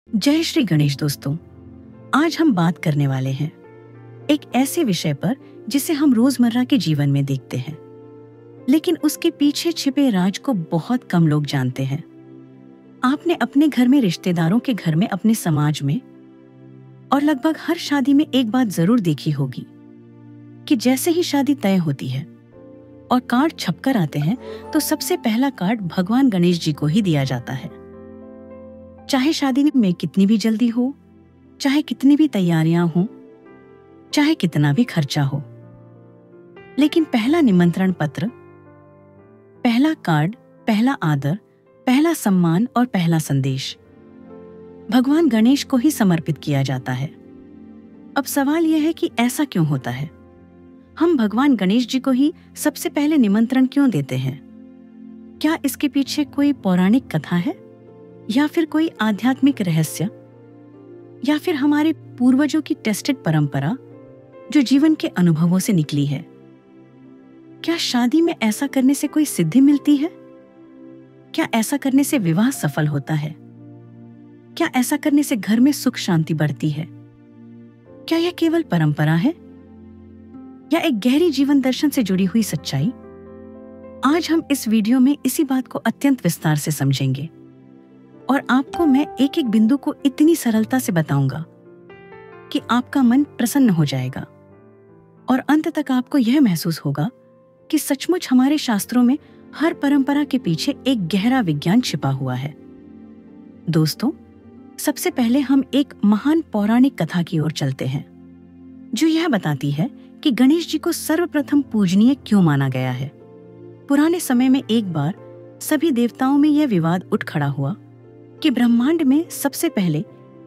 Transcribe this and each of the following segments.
जय श्री गणेश दोस्तों। आज हम बात करने वाले हैं एक ऐसे विषय पर जिसे हम रोजमर्रा के जीवन में देखते हैं, लेकिन उसके पीछे छिपे राज को बहुत कम लोग जानते हैं। आपने अपने घर में, रिश्तेदारों के घर में, अपने समाज में और लगभग हर शादी में एक बात जरूर देखी होगी कि जैसे ही शादी तय होती है और कार्ड छपकर आते हैं तो सबसे पहला कार्ड भगवान गणेश जी को ही दिया जाता है। चाहे शादी में कितनी भी जल्दी हो, चाहे कितनी भी तैयारियां हो, चाहे कितना भी खर्चा हो, लेकिन पहला निमंत्रण पत्र, पहला कार्ड, पहला आदर, पहला सम्मान और पहला संदेश भगवान गणेश को ही समर्पित किया जाता है। अब सवाल यह है कि ऐसा क्यों होता है? हम भगवान गणेश जी को ही सबसे पहले निमंत्रण क्यों देते हैं? क्या इसके पीछे कोई पौराणिक कथा है, या फिर कोई आध्यात्मिक रहस्य, या फिर हमारे पूर्वजों की टेस्टेड परंपरा जो जीवन के अनुभवों से निकली है? क्या शादी में ऐसा करने से कोई सिद्धि मिलती है? क्या ऐसा करने से विवाह सफल होता है? क्या ऐसा करने से घर में सुख शांति बढ़ती है? क्या यह केवल परंपरा है या एक गहरी जीवन दर्शन से जुड़ी हुई सच्चाई? आज हम इस वीडियो में इसी बात को अत्यंत विस्तार से समझेंगे और आपको मैं एक एक बिंदु को इतनी सरलता से बताऊंगा कि आपका मन प्रसन्न हो जाएगा और अंत तक आपको यह महसूस होगा कि सचमुच हमारे शास्त्रों में हर परंपरा के पीछे एक गहरा विज्ञान छिपा हुआ है। दोस्तों, सबसे पहले हम एक महान पौराणिक कथा की ओर चलते हैं जो यह बताती है कि गणेश जी को सर्वप्रथम पूजनीय क्यों माना गया है। पुराने समय में एक बार सभी देवताओं में यह विवाद उठ खड़ा हुआ कि ब्रह्मांड में सबसे पहले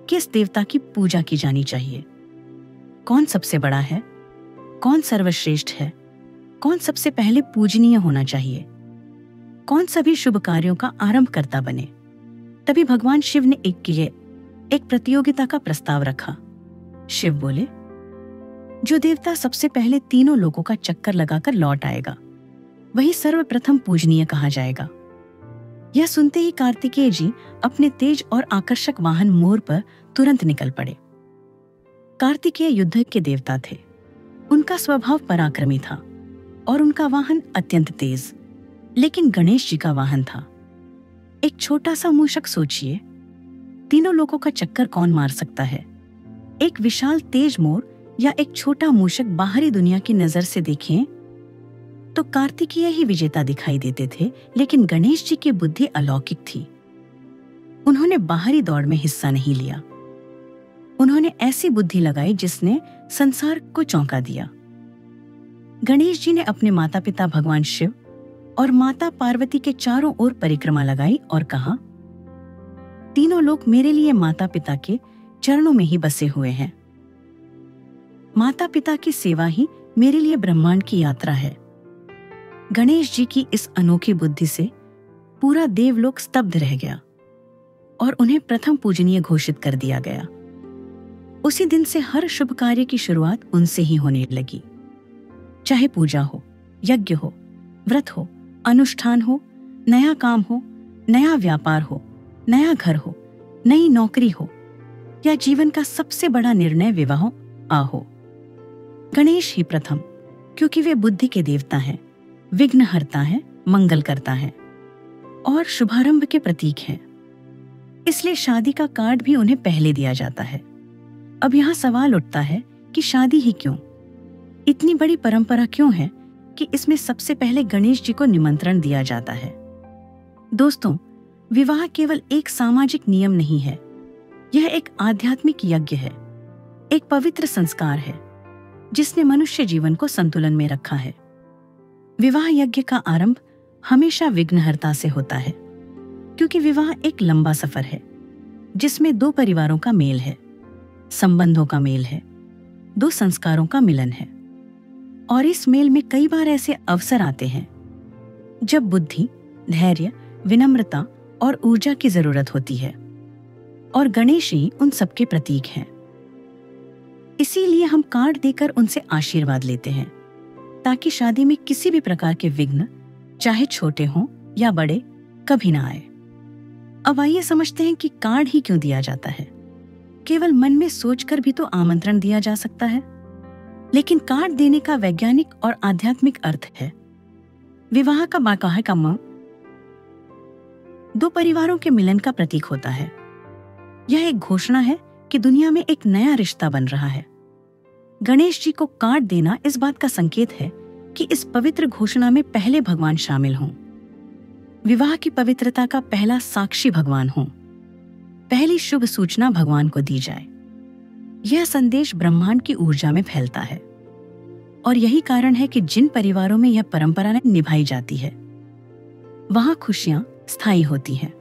किस देवता की पूजा की जानी चाहिए। कौन सबसे बड़ा है, कौन सर्वश्रेष्ठ है, कौन सबसे पहले पूजनीय होना चाहिए, कौन सभी शुभ कार्यों का आरंभ करता बने। तभी भगवान शिव ने एक प्रतियोगिता का प्रस्ताव रखा। शिव बोले, जो देवता सबसे पहले तीनों लोगों का चक्कर लगाकर लौट आएगा वही सर्वप्रथम पूजनीय कहा जाएगा। यह सुनते ही कार्तिकेय जी अपने तेज और आकर्षक वाहन मोर पर तुरंत निकल पड़े। कार्तिकेय युद्ध के देवता थे। उनका स्वभाव पराक्रमी था और उनका वाहन अत्यंत तेज। लेकिन गणेश जी का वाहन था एक छोटा सा मूषक। सोचिए, तीनों लोगों का चक्कर कौन मार सकता है? एक विशाल तेज मोर या एक छोटा मूषक बाहरी दुनिया की नजर से देखें तो कार्तिकेय ही विजेता दिखाई देते थे, लेकिन गणेश जी की बुद्धि अलौकिक थी। उन्होंने बाहरी दौड़ में हिस्सा नहीं लिया। उन्होंने ऐसी बुद्धि लगाई जिसने संसार को चौंका दिया। गणेश जी ने अपने माता पिता भगवान शिव और माता पार्वती के चारों ओर परिक्रमा लगाई और कहा, तीनों लोग मेरे लिए माता पिता के चरणों में ही बसे हुए हैं। माता पिता की सेवा ही मेरे लिए ब्रह्मांड की यात्रा है। गणेश जी की इस अनोखी बुद्धि से पूरा देवलोक स्तब्ध रह गया और उन्हें प्रथम पूजनीय घोषित कर दिया गया। उसी दिन से हर शुभ कार्य की शुरुआत उनसे ही होने लगी। चाहे पूजा हो, यज्ञ हो, व्रत हो, अनुष्ठान हो, नया काम हो, नया व्यापार हो, नया घर हो, नई नौकरी हो या जीवन का सबसे बड़ा निर्णय विवाह हो, गणेश ही प्रथम, क्योंकि वे बुद्धि के देवता हैं, विघ्नहर्ता है, मंगल करता है और शुभारंभ के प्रतीक हैं। इसलिए शादी का कार्ड भी उन्हें पहले दिया जाता है। अब यहाँ सवाल उठता है कि शादी ही क्यों? इतनी बड़ी परंपरा क्यों है कि इसमें सबसे पहले गणेश जी को निमंत्रण दिया जाता है? दोस्तों, विवाह केवल एक सामाजिक नियम नहीं है, यह एक आध्यात्मिक यज्ञ है, एक पवित्र संस्कार है जिसने मनुष्य जीवन को संतुलन में रखा है। विवाह यज्ञ का आरंभ हमेशा विघ्नहर्ता से होता है, क्योंकि विवाह एक लंबा सफर है जिसमें दो परिवारों का मेल है, संबंधों का मेल है, दो संस्कारों का मिलन है। और इस मेल में कई बार ऐसे अवसर आते हैं जब बुद्धि, धैर्य, विनम्रता और ऊर्जा की जरूरत होती है, और गणेश ही उन सबके प्रतीक हैं। इसीलिए हम कार्ड देकर उनसे आशीर्वाद लेते हैं ताकि शादी में किसी भी प्रकार के विघ्न, चाहे छोटे हों या बड़े, कभी ना आए। अब आइए समझते हैं कि कार्ड ही क्यों दिया जाता है। केवल मन में सोचकर भी तो आमंत्रण दिया जा सकता है, लेकिन कार्ड देने का वैज्ञानिक और आध्यात्मिक अर्थ है। विवाह का बाकायदा मांग दो परिवारों के मिलन का प्रतीक होता है। यह एक घोषणा है कि दुनिया में एक नया रिश्ता बन रहा है। गणेश जी को कार्ड देना इस बात का संकेत है कि इस पवित्र घोषणा में पहले भगवान शामिल हों, विवाह की पवित्रता का पहला साक्षी भगवान हों, पहली शुभ सूचना भगवान को दी जाए। यह संदेश ब्रह्मांड की ऊर्जा में फैलता है और यही कारण है कि जिन परिवारों में यह परंपरा निभाई जाती है वहां खुशियां स्थायी होती हैं।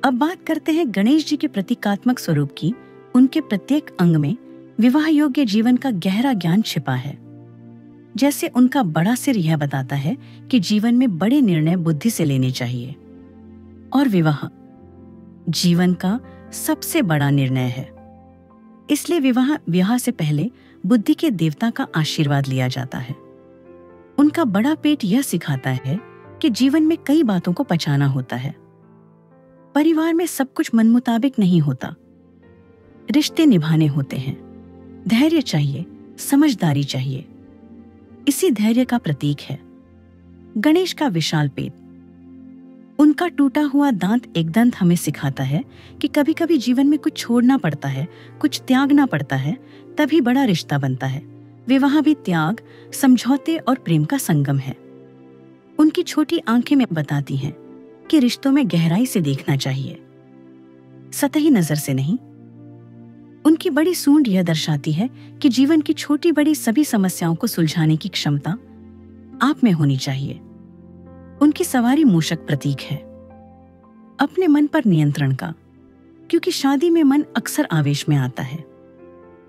अब बात करते हैं गणेश जी के प्रतीकात्मक स्वरूप की। उनके प्रत्येक अंग में विवाह योग्य जीवन का गहरा ज्ञान छिपा है। जैसे उनका बड़ा सिर यह बताता है कि जीवन में बड़े निर्णय बुद्धि से लेने चाहिए और विवाह जीवन का सबसे बड़ा निर्णय है। इसलिए विवाह से पहले बुद्धि के देवता का आशीर्वाद लिया जाता है। उनका बड़ा पेट यह सिखाता है कि जीवन में कई बातों को पचाना होता है। परिवार में सब कुछ मन मुताबिक नहीं होता, रिश्ते निभाने होते हैं। धैर्य चाहिए, समझदारी चाहिए। इसी धैर्य का प्रतीक है गणेश का विशाल पेट। उनका टूटा हुआ दांत एक दंत हमें सिखाता है कि कभी कभी जीवन में कुछ छोड़ना पड़ता है, कुछ त्यागना पड़ता है, तभी बड़ा रिश्ता बनता है। विवाह भी त्याग, समझौते और प्रेम का संगम है। उनकी छोटी आंखें में बताती हैं कि रिश्तों में गहराई से देखना चाहिए, सतही नजर से नहीं। उनकी बड़ी सूंड यह दर्शाती है कि जीवन की छोटी बड़ी सभी समस्याओं को सुलझाने की क्षमता आप में होनी चाहिए। उनकी सवारी मूषक प्रतीक है अपने मन पर नियंत्रण का, क्योंकि शादी में मन अक्सर आवेश में आता है,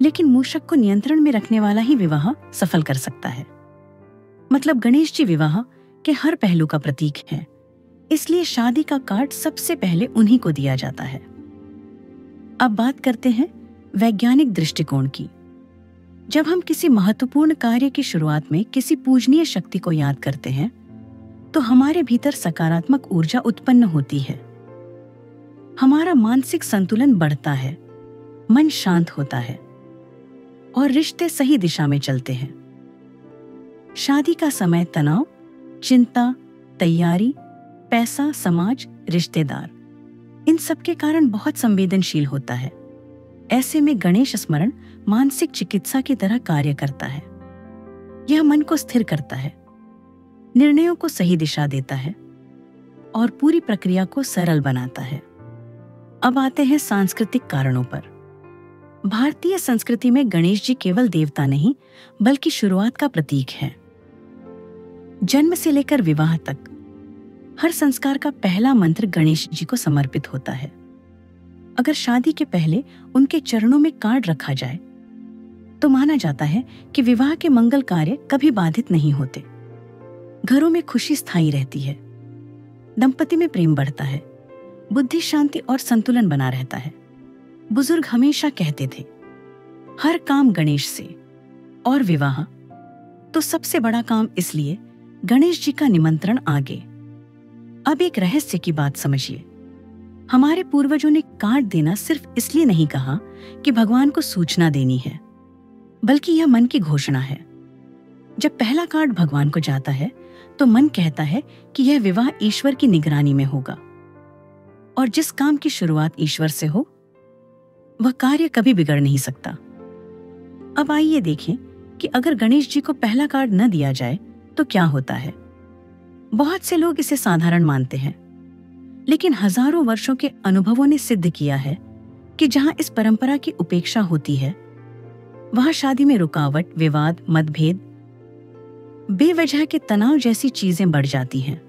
लेकिन मूषक को नियंत्रण में रखने वाला ही विवाह सफल कर सकता है। मतलब गणेश जी विवाह के हर पहलू का प्रतीक है, इसलिए शादी का कार्ड सबसे पहले उन्हीं को दिया जाता है। अब बात करते हैं वैज्ञानिक दृष्टिकोण की। जब हम किसी महत्वपूर्ण कार्य की शुरुआत में किसी पूजनीय शक्ति को याद करते हैं तो हमारे भीतर सकारात्मक ऊर्जा उत्पन्न होती है। हमारा मानसिक संतुलन बढ़ता है, मन शांत होता है और रिश्ते सही दिशा में चलते हैं। शादी का समय तनाव, चिंता, तैयारी, पैसा, समाज, रिश्तेदार, इन सब के कारण बहुत संवेदनशील होता है। ऐसे में गणेश स्मरण मानसिक चिकित्सा की तरह कार्य करता है। यह मन को स्थिर करता है, निर्णयों को सही दिशा देता है और पूरी प्रक्रिया को सरल बनाता है। अब आते हैं सांस्कृतिक कारणों पर। भारतीय संस्कृति में गणेश जी केवल देवता नहीं बल्कि शुरुआत का प्रतीक है। जन्म से लेकर विवाह तक हर संस्कार का पहला मंत्र गणेश जी को समर्पित होता है। अगर शादी के पहले उनके चरणों में कार्ड रखा जाए तो माना जाता है कि विवाह के मंगल कार्य कभी बाधित नहीं होते। घरों में खुशी स्थायी रहती है, दंपति में प्रेम बढ़ता है, बुद्धि, शांति और संतुलन बना रहता है। बुजुर्ग हमेशा कहते थे, हर काम गणेश से, और विवाह तो सबसे बड़ा काम, इसलिए गणेश जी का निमंत्रण आगे। अब एक रहस्य की बात समझिए। हमारे पूर्वजों ने कार्ड देना सिर्फ इसलिए नहीं कहा कि भगवान को सूचना देनी है, बल्कि यह मन की घोषणा है। जब पहला कार्ड भगवान को जाता है तो मन कहता है कि यह विवाह ईश्वर की निगरानी में होगा, और जिस काम की शुरुआत ईश्वर से हो वह कार्य कभी बिगड़ नहीं सकता। अब आइए देखें कि अगर गणेश जी को पहला कार्ड न दिया जाए तो क्या होता है। बहुत से लोग इसे साधारण मानते हैं, लेकिन हजारों वर्षों के अनुभवों ने सिद्ध किया है कि जहां इस परंपरा की उपेक्षा होती है वहां शादी में रुकावट, विवाद, मतभेद, बेवजह के तनाव जैसी चीजें बढ़ जाती हैं।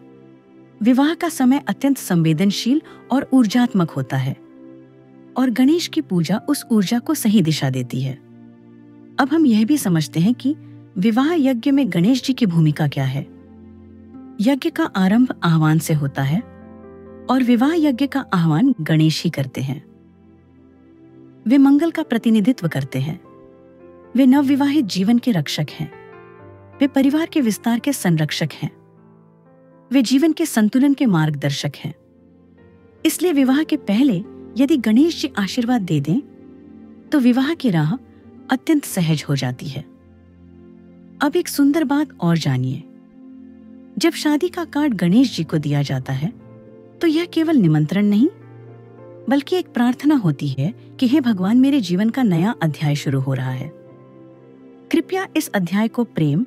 विवाह का समय अत्यंत संवेदनशील और ऊर्जात्मक होता है और गणेश की पूजा उस ऊर्जा को सही दिशा देती है। अब हम यह भी समझते हैं कि विवाह यज्ञ में गणेश जी की भूमिका क्या है। यज्ञ का आरंभ आह्वान से होता है और विवाह यज्ञ का आह्वान गणेश ही करते हैं। वे मंगल का प्रतिनिधित्व करते हैं। वे नवविवाहित जीवन के रक्षक हैं। वे परिवार के विस्तार के संरक्षक हैं। वे जीवन के संतुलन के मार्गदर्शक हैं। इसलिए विवाह के पहले यदि गणेश जी आशीर्वाद दे दें तो विवाह की राह अत्यंत सहज हो जाती है। अब एक सुंदर बात और जानिए। जब शादी का कार्ड गणेश जी को दिया जाता है तो यह केवल निमंत्रण नहीं बल्कि एक प्रार्थना होती है कि हे भगवान, मेरे जीवन का नया अध्याय शुरू हो रहा है। कृपया इस अध्याय को प्रेम,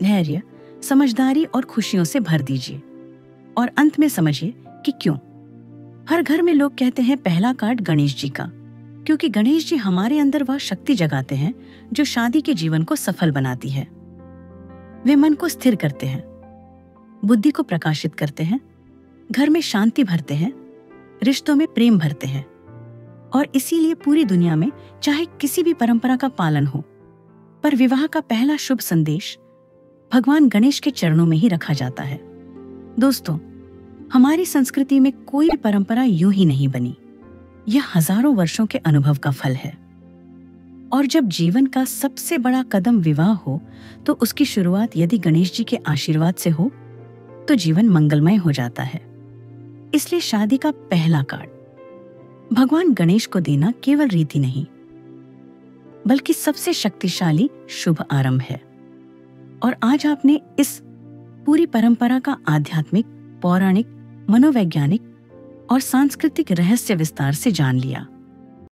धैर्य, समझदारी और खुशियों से भर दीजिए। और अंत में समझिए कि क्यों। हर घर में लोग कहते हैं पहला कार्ड गणेश जी का, क्योंकि गणेश जी हमारे अंदर वह शक्ति जगाते हैं जो शादी के जीवन को सफल बनाती है। वे मन को स्थिर करते हैं, बुद्धि को प्रकाशित करते हैं, घर में शांति भरते हैं, रिश्तों में प्रेम भरते हैं। और इसीलिए पूरी दुनिया में चाहे किसी भी परंपरा का पालन हो, पर विवाह का पहला शुभ संदेश भगवान गणेश के चरणों में ही रखा जाता है। दोस्तों, हमारी संस्कृति में कोई भी परंपरा यूं ही नहीं बनी। यह हजारों वर्षों के अनुभव का फल है। और जब जीवन का सबसे बड़ा कदम विवाह हो तो उसकी शुरुआत यदि गणेश जी के आशीर्वाद से हो तो जीवन मंगलमय हो जाता है। इसलिए शादी का पहला कार्ड भगवान गणेश को देना केवल रीति नहीं बल्कि सबसे शक्तिशाली शुभ आरंभ है। और आज आपने इस पूरी परंपरा का आध्यात्मिक, पौराणिक, मनोवैज्ञानिक और सांस्कृतिक रहस्य विस्तार से जान लिया।